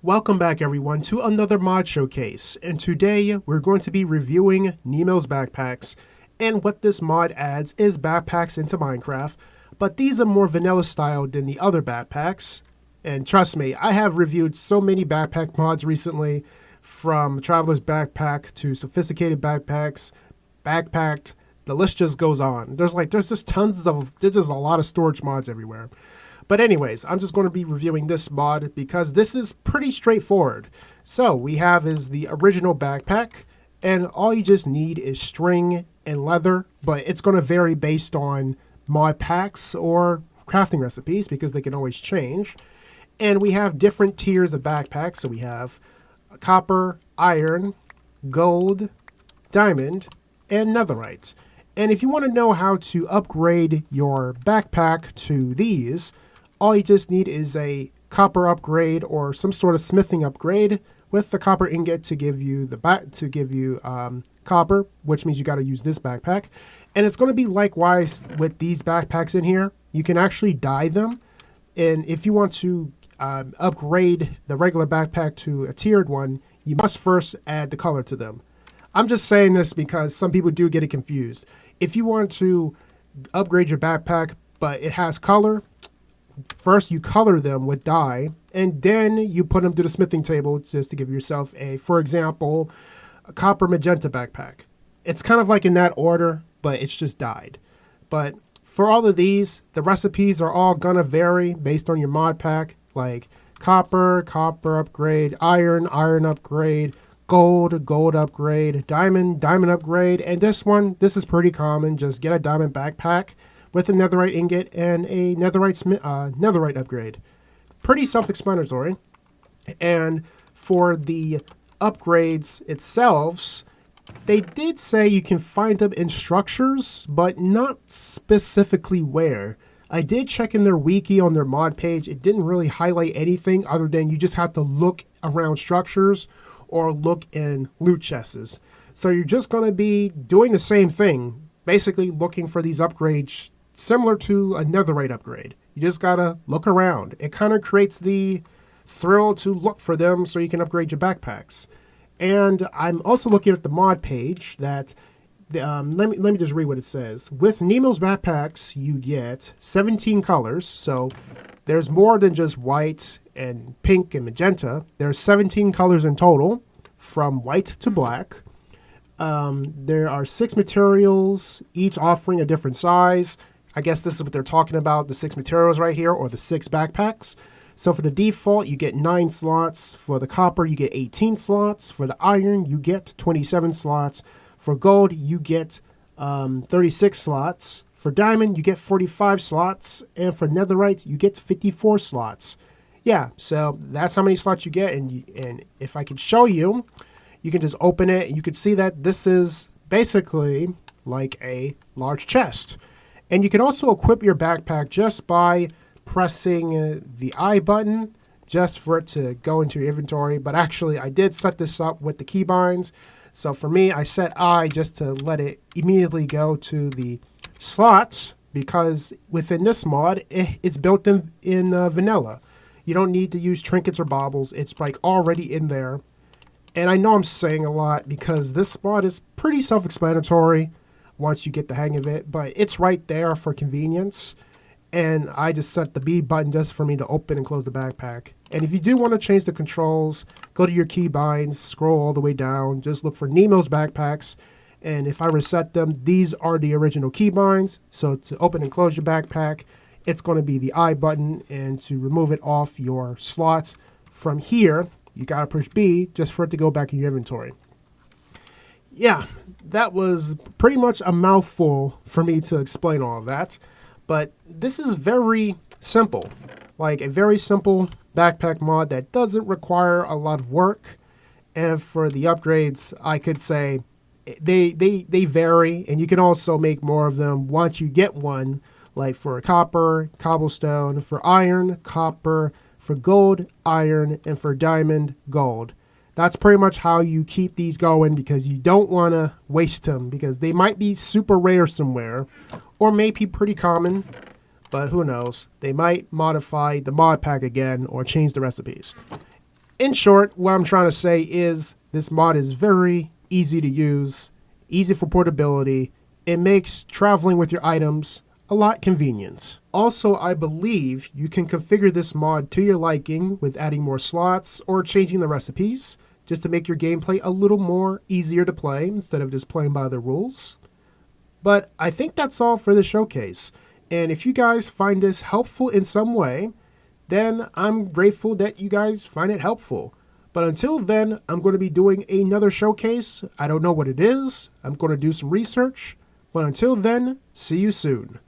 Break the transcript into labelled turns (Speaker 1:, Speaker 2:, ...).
Speaker 1: Welcome back everyone to another mod showcase, and today we're going to be reviewing Nemo's backpacks, and what this mod adds is backpacks into Minecraft, but these are more vanilla style than the other backpacks, and trust me, I have reviewed so many backpack mods recently, from Traveler's Backpack to Sophisticated Backpacks, Backpacked, the list just goes on. There's just there's just a lot of storage mods everywhere. But anyways, I'm just going to be reviewing this mod because this is pretty straightforward. So we have is the original backpack, and all you just need is string and leather, but it's going to vary based on mod packs or crafting recipes because they can always change. And we have different tiers of backpacks. So we have copper, iron, gold, diamond, and netherite. And if you want to know how to upgrade your backpack to these, all you just need is a copper upgrade or some sort of smithing upgrade with the copper ingot to give you copper, which means you got to use this backpack. And it's going to be likewise with these backpacks in here. You can actually dye them, and if you want to upgrade the regular backpack to a tiered one, you must first add the color to them. I'm just saying this because some people do get it confused. If you want to upgrade your backpack but it has color, first you color them with dye, and then you put them to the smithing table just to give yourself for example, a copper magenta backpack. It's kind of like in that order, but it's just dyed. But for all of these, the recipes are all gonna vary based on your mod pack, like copper upgrade, iron upgrade, gold upgrade, diamond upgrade, and this is pretty common. Just get a diamond backpack with a netherite ingot and a netherite upgrade. Pretty self-explanatory. And for the upgrades itself, they did say you can find them in structures, but not specifically where. I did check in their wiki on their mod page. It didn't really highlight anything other than you just have to look around structures or look in loot chests. So you're just going to be doing the same thing, basically looking for these upgrades similar to a netherite upgrade. You just gotta look around. It kind of creates the thrill to look for them so you can upgrade your backpacks. And I'm also looking at the mod page that, let me just read what it says. With Nemo's backpacks, you get 17 colors. So there's more than just white and pink and magenta. There's 17 colors in total, from white to black. There are 6 materials, each offering a different size. I guess this is what they're talking about, the 6 materials right here, or the 6 backpacks. So for the default, you get 9 slots. For the copper, you get 18 slots. For the iron, you get 27 slots. For gold, you get 36 slots. For diamond, you get 45 slots. And for netherite, you get 54 slots. Yeah, so that's how many slots you get. And if I could show you, you can just open it. You can see that this is basically like a large chest. And you can also equip your backpack just by pressing the I button just for it to go into your inventory. But actually, I did set this up with the keybinds. So for me, I set I just to let it immediately go to the slots, because within this mod, it's built in vanilla. You don't need to use trinkets or baubles. It's like already in there. And I know I'm saying a lot because this mod is pretty self-explanatory once you get the hang of it, but it's right there for convenience. And I just set the B button just for me to open and close the backpack. And if you do want to change the controls, go to your keybinds, scroll all the way down, just look for Nemo's backpacks. And if I reset them, these are the original keybinds. So to open and close your backpack, it's going to be the I button, and to remove it off your slots from here, you got to push B just for it to go back in your inventory. Yeah, that was pretty much a mouthful for me to explain all of that. But this is very simple, like a very simple backpack mod that doesn't require a lot of work. And for the upgrades, I could say they vary, and you can also make more of them once you get one, like for copper, cobblestone, for iron, copper, for gold, iron, and for diamond, gold. That's pretty much how you keep these going, because you don't want to waste them, because they might be super rare somewhere or may be pretty common, but who knows? They might modify the mod pack again or change the recipes. In short, what I'm trying to say is this mod is very easy to use, easy for portability. It makes traveling with your items a lot convenient. Also, I believe you can configure this mod to your liking with adding more slots or changing the recipes just to make your gameplay a little more easier to play instead of just playing by the rules. But I think that's all for the showcase. And if you guys find this helpful in some way, then I'm grateful that you guys find it helpful. But until then, I'm going to be doing another showcase. I don't know what it is. I'm going to do some research. But until then, see you soon.